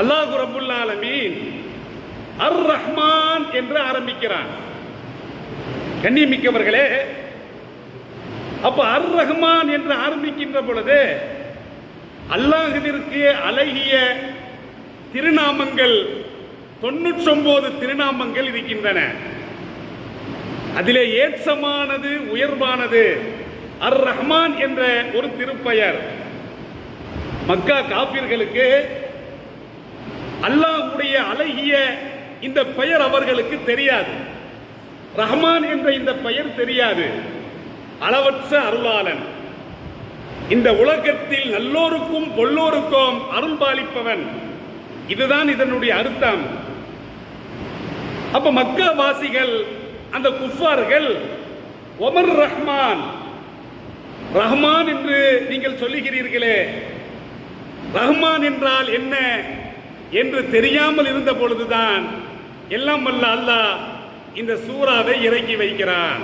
அல்லாஹ் ரப்புல் ஆலமீன் அர் ரஹ்மான் என்று ஆரம்பிக்கிறான். கண்ணியமிக்கவர்களே, அப்ப அர் ரஹ்மான் என்று ஆரம்பிக்கின்ற பொழுது அல்லாஹ்விற்கு அழகிய திருநாமங்கள் 99 திருநாமங்கள் இருக்கின்றன. அதிலே ஏற்றமானது உயர்வானது அர் ரஹ்மான் என்ற ஒரு திருப்பெயர். மக்கா காபிர்களுக்கு அல்லாஹ்வுடைய அழகிய இந்த பெயர் அவர்களுக்கு தெரியாது. ரஹ்மான் என்ற இந்த பெயர் தெரியாது. அளவற்ற அருளாளன், இந்த உலகத்தில் நல்லோருக்கும் பொல்லோருக்கும் அருள் பாலிப்பவன், இதுதான் இதனுடைய அர்த்தம். அப்ப மக்கா வாசிகள், அந்த குஃபார்கள், ஒமர் ரஹ்மான், ரஹ்மான் என்று நீங்கள் சொல்லுகிறீர்களே, ரஹ்மான் என்றால் என்ன என்று தெரியாமல் இருந்த பொழுதுதான் எல்லாம் வல்ல அல்லாஹ் இந்த சூறாவை இறக்கி வைக்கிறான்.